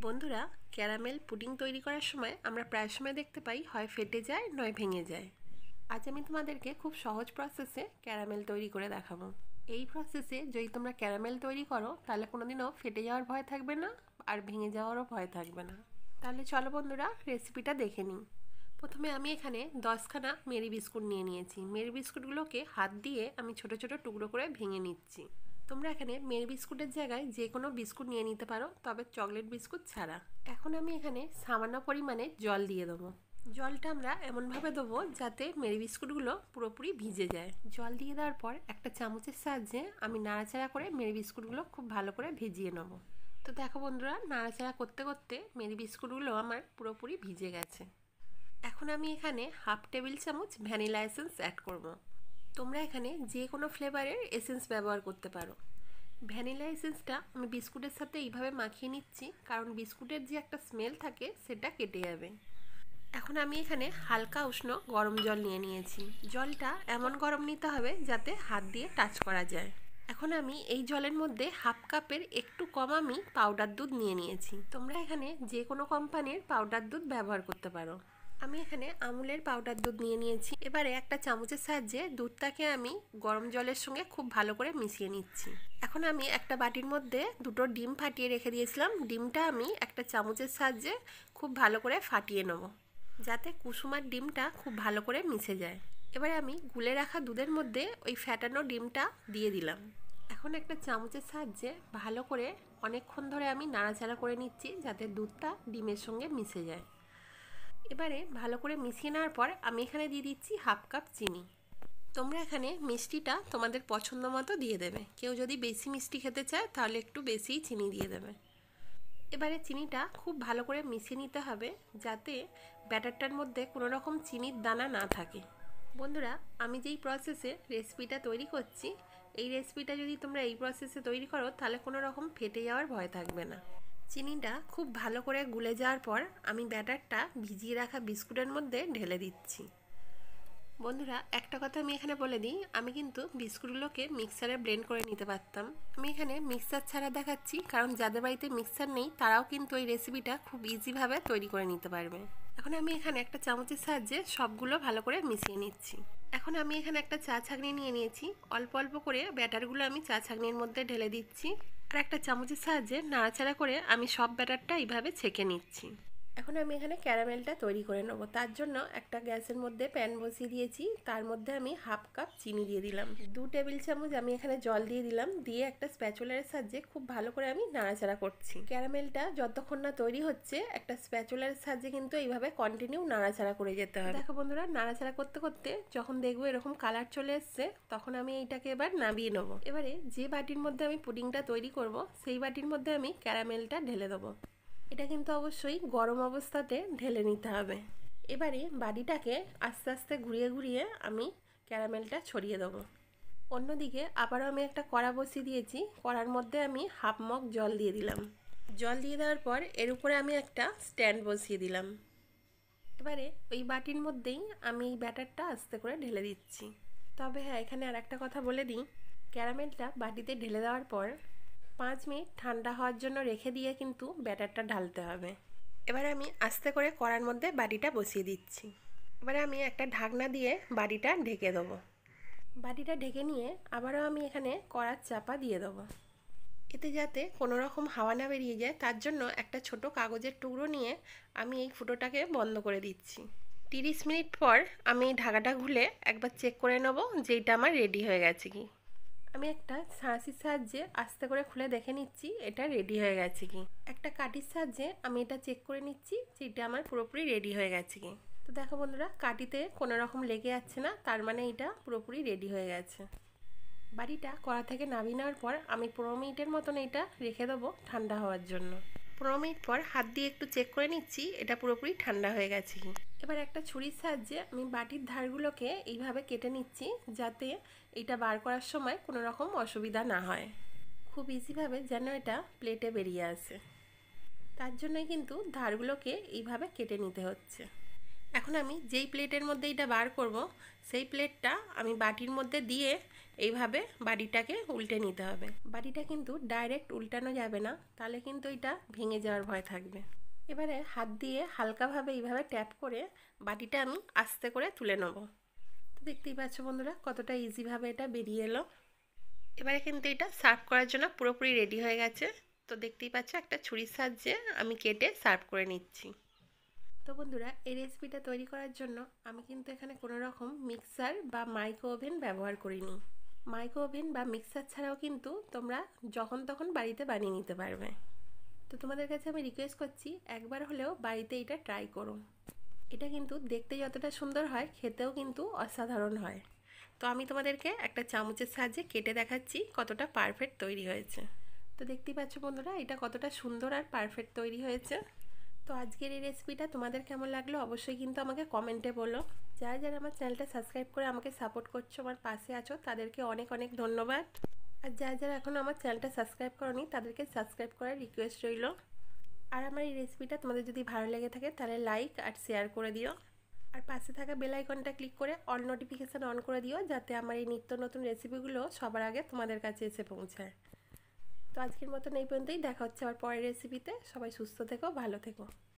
বন্ধুরা, caramel pudding তৈরি করার সময় আমরা প্রায় সময় দেখতে পাই হয় ফেটে যায় নয় ভেঙে যায়। আজ আমি তোমাদেরকে খুব সহজ প্রসেসে ক্যারামেল তৈরি করে দেখাবো। এই প্রসেসে যদি তোমরা ক্যারামেল তৈরি করো তাহলে কোনোদিনও ফেটে যাওয়ার ভয় থাকবে না, আর ভেঙে যাওয়ারও ভয় থাকবে না। তাহলে চলো বন্ধুরা, রেসিপিটা দেখে নিই। প্রথমে আমি এখানে 10খানা মেরি বিস্কুট নিয়ে নিয়েছি। মেরি বিস্কুটগুলোকে হাত দিয়ে আমি ছোট ছোট টুকরো করে ভেঙে নিচ্ছি। তোমরা এখানে মেরি বিস্কুটের জায়গায় যে কোনো বিস্কুট নিয়ে নিতে পারো, তবে চকলেট বিস্কুট ছাড়া। এখন আমি এখানে সামান্য পরিমাণে জল দিয়ে দেবো। জলটা আমরা এমনভাবে দেবো যাতে মেরি বিস্কুটগুলো পুরোপুরি ভিজে যায়। জল দিয়ে দেওয়ার পর একটা চামচের সাহায্যে আমি নাড়াচাড়া করে মেরি বিস্কুটগুলো খুব ভালো করে ভিজিয়ে নেব। তো দেখো বন্ধুরা, নাড়াচাড়া করতে করতে মেরি বিস্কুটগুলো আমার পুরোপুরি ভিজে গেছে। এখন আমি এখানে হাফ টেবিল চামচ ভ্যানিলা এসেন্স অ্যাড করব। তোমরা এখানে যে কোনো ফ্লেভারের এসেন্স ব্যবহার করতে পারো। ভ্যানিলা এসেন্সটা আমি বিস্কুটের সাথে এইভাবে মাখিয়ে নিচ্ছি, কারণ বিস্কুটের যে একটা স্মেল থাকে সেটা কেটে যাবে। এখন আমি এখানে হালকা উষ্ণ গরম জল নিয়ে নিয়েছি। জলটা এমন গরম নিতে হবে যাতে হাত দিয়ে টাচ করা যায়। এখন আমি এই জলের মধ্যে হাফ কাপের একটু কম আমি পাউডার দুধ নিয়ে নিয়েছি। তোমরা এখানে যে কোনো কোম্পানির পাউডার দুধ ব্যবহার করতে পারো। আমি এখানে আমুলের পাউডার দুধ নিয়ে নিয়েছি। এবারে একটা চামচের সাহায্যে দুধটাকে আমি গরম জলের সঙ্গে খুব ভালো করে মিশিয়ে নিচ্ছি। এখন আমি একটা বাটির মধ্যে দুটো ডিম ফাটিয়ে রেখে দিয়েছিলাম। ডিমটা আমি একটা চামচের সাহায্যে খুব ভালো করে ফাটিয়ে নেব, যাতে কুসুমার ডিমটা খুব ভালো করে মিশে যায়। এবারে আমি গুলে রাখা দুধের মধ্যে ওই ফ্যাটানো ডিমটা দিয়ে দিলাম। এখন একটা চামচের সাহায্যে ভালো করে অনেকক্ষণ ধরে আমি নাড়াচাড়া করে নিচ্ছি, যাতে দুধটা ডিমের সঙ্গে মিশে যায়। এবারে ভালো করে মিশিয়ে নেওয়ার পর আমি এখানে দিয়ে দিচ্ছি হাফ কাপ চিনি। তোমরা এখানে মিষ্টিটা তোমাদের পছন্দ মতো দিয়ে দেবে। কেউ যদি বেশি মিষ্টি খেতে চায় তাহলে একটু বেশিই চিনি দিয়ে দেবে। এবারে চিনিটা খুব ভালো করে মিশিয়ে নিতে হবে, যাতে ব্যাটারটার মধ্যে কোনো রকম চিনির দানা না থাকে। বন্ধুরা, আমি যেই প্রসেসে রেসিপিটা তৈরি করছি, এই রেসিপিটা যদি তোমরা এই প্রসেসে তৈরি করো তাহলে কোনো রকম ফেটে যাওয়ার ভয় থাকবে না। চিনিটা খুব ভালো করে গুলে যাওয়ার পর আমি ব্যাটারটা ভিজিয়ে রাখা বিস্কুটের মধ্যে ঢেলে দিচ্ছি। বন্ধুরা, একটা কথা আমি এখানে বলে দিই, আমি কিন্তু বিস্কুটগুলোকে মিক্সারে ব্লেন্ড করে নিতে পারতাম। আমি এখানে মিক্সার ছাড়া দেখাচ্ছি, কারণ যাদের বাড়িতে মিক্সার নেই তারাও কিন্তু এই রেসিপিটা খুব ইজিভাবে তৈরি করে নিতে পারবে। এখন আমি এখানে একটা চামচের সাহায্যে সবগুলো ভালো করে মিশিয়ে নিচ্ছি। এখন আমি এখানে একটা চা ছাঁকনি নিয়ে নিয়েছি। অল্প অল্প করে ব্যাটারগুলো আমি চা ছাঁকনির মধ্যে ঢেলে দিচ্ছি, আর একটা চামচের সাহায্যে নাড়াচাড়া করে আমি সব ব্যাটারটা এইভাবে ছেঁকে নিচ্ছি। এখন আমি এখানে ক্যারামেলটা তৈরি করে নেব। তার জন্য একটা গ্যাসের মধ্যে প্যান বসিয়ে দিয়েছি। তার মধ্যে আমি হাফ কাপ চিনি দিয়ে দিলাম। 2 টেবিল চামচ আমি এখানে জল দিয়ে দিলাম। দিয়ে একটা স্প্যাচুলারের সাহায্যে খুব ভালো করে আমি নাড়াচাড়া করছি। ক্যারামেলটা যতক্ষণ না তৈরি হচ্ছে একটা স্প্যাচুলারের সাহায্যে কিন্তু এইভাবে কন্টিনিউ নাড়াচাড়া করে যেতে হবে। দেখো বন্ধুরা, নাড়াচাড়া করতে করতে যখন দেখবো এরকম কালার চলে এসছে, তখন আমি এইটাকে এবার নামিয়ে নেবো। এবারে যে বাটির মধ্যে আমি পুডিংটা তৈরি করব, সেই বাটির মধ্যে আমি ক্যারামেলটা ঢেলে দেবো। এটা কিন্তু অবশ্যই গরম অবস্থাতে ঢেলে নিতে হবে। এবারে বাটিটাকে আস্তে আস্তে ঘুরিয়ে ঘুরিয়ে আমি ক্যারামেলটা ছড়িয়ে দেবো। অন্যদিকে আবারও আমি একটা কড়া বসিয়ে দিয়েছি। কড়ার মধ্যে আমি হাফ মগ জল দিয়ে দিলাম। জল দিয়ে দেওয়ার পর এর উপরে আমি একটা স্ট্যান্ড বসিয়ে দিলাম। এবারে ওই বাটির মধ্যেই আমি এই ব্যাটারটা আস্তে করে ঢেলে দিচ্ছি। তবে হ্যাঁ, এখানে আর একটা কথা বলে দিই, ক্যারামেলটা বাটিতে ঢেলে দেওয়ার পর 5 মিনিট ঠান্ডা হওয়ার জন্য রেখে দিয়ে কিন্তু ব্যাটারটা ঢালতে হবে। এবারে আমি আস্তে করে কড়ার মধ্যে বাটিটা বসিয়ে দিচ্ছি। এবারে আমি একটা ঢাকনা দিয়ে বাটিটা ঢেকে দেবো। বাটিটা ঢেকে নিয়ে আবারও আমি এখানে কড়ার চাপা দিয়ে দেবো। এতে যাতে কোনো রকম হাওয়া না বেরিয়ে যায়, তার জন্য একটা ছোট কাগজের টুকরো নিয়ে আমি এই ফুটোটাকে বন্ধ করে দিচ্ছি। 30 মিনিট পর আমি এই ঢাকাটা খুলে একবার চেক করে নেবো যে এটা আমার রেডি হয়ে গেছে কি। আমি একটা ছাঁচির সাহায্যে আস্তে করে খুলে দেখে নিচ্ছি এটা রেডি হয়ে গেছে কি। একটা কাঠির সাহায্যে আমি এটা চেক করে নিচ্ছি যে এটা আমার পুরোপুরি রেডি হয়ে গেছে কি। তো দেখো বন্ধুরা, কাঠিতে কোনো রকম লেগে যাচ্ছে না, তার মানে এটা পুরোপুরি রেডি হয়ে গেছে। বাটিটা কড়া থেকে নামিয়ে নেওয়ার পর আমি 15 মিনিটের মতন এটা রেখে দেবো ঠান্ডা হওয়ার জন্য। 15 মিনিট পর হাত দিয়ে একটু চেক করে নিচ্ছি এটা পুরোপুরি ঠান্ডা হয়ে গেছে কি। এবার একটা ছুরির সাহায্যে আমি বাটির ধারগুলোকে এইভাবে কেটে নিচ্ছি, যাতে এটা বার করার সময় কোনো রকম অসুবিধা না হয়। খুব ইজিভাবে যেন এটা প্লেটে বেরিয়ে আসে, তার জন্যই কিন্তু ধারগুলোকে এইভাবে কেটে নিতে হচ্ছে। এখন আমি যেই প্লেটের মধ্যে এটা বার করব সেই প্লেটটা আমি বাটির মধ্যে দিয়ে এইভাবে বাটিটাকে উল্টে নিতে হবে। বাটিটা কিন্তু ডাইরেক্ট উল্টানো যাবে না, তাহলে কিন্তু এটা ভেঙে যাওয়ার ভয় থাকবে। এবারে হাত দিয়ে হালকাভাবে এইভাবে ট্যাপ করে বাটিটা আমি আস্তে করে তুলে নেব। তো দেখতেই পাচ্ছ বন্ধুরা কতটা ইজিভাবে এটা বেরিয়ে এলো। এবারে কিন্তু এটা সার্ভ করার জন্য পুরোপুরি রেডি হয়ে গেছে। তো দেখতেই পাচ্ছ একটা ছুরির সাহায্যে আমি কেটে সার্ভ করে নিচ্ছি। তো বন্ধুরা এই রেসিপিটা তৈরি করার জন্য আমি কিন্তু এখানে কোনো রকম মিক্সার বা মাইক্রো ওভেন ব্যবহার করিনি। মাইক্রো ওভেন বা মিক্সার ছাড়াও কিন্তু তোমরা যখন তখন বাড়িতে বানিয়ে নিতে পারবে। তো তোমাদের কাছে আমি রিকোয়েস্ট করছি একবার হলেও বাড়িতে এটা ট্রাই করো। এটা কিন্তু দেখতে যতটা সুন্দর হয় খেতেও কিন্তু অসাধারণ হয়। তো আমি তোমাদেরকে একটা চামচের সাহায্যে কেটে দেখাচ্ছি কতটা পারফেক্ট তৈরি হয়েছে। তো দেখতেই পাচ্ছ বন্ধুরা এটা কতটা সুন্দর আর পারফেক্ট তৈরি হয়েছে। তো আজকের এই রেসিপিটা তোমাদের কেমন লাগলো অবশ্যই কিন্তু আমাকে কমেন্টে বলো। যারা যারা আমার চ্যানেলটা সাবস্ক্রাইব করে আমাকে সাপোর্ট করছো, আমার পাশে আছো, তাদেরকে অনেক অনেক ধন্যবাদ। আর যারা যারা এখনও আমার চ্যানেলটা সাবস্ক্রাইব করোনি তাদেরকে সাবস্ক্রাইব করার রিকোয়েস্ট রইল। আর আমার এই রেসিপিটা তোমাদের যদি ভালো লেগে থাকে তাহলে লাইক আর শেয়ার করে দিও। আর পাশে থাকা বেল আইকনটা ক্লিক করে অল নোটিফিকেশান অন করে দিও, যাতে আমার এই নিত্য নতুন রেসিপিগুলো সবার আগে তোমাদের কাছে এসে পৌঁছায়। তো আজকের মতন এই পর্যন্তই, দেখা হচ্ছে আবার পরের রেসিপিতে। সবাই সুস্থ থেকো, ভালো থেকো।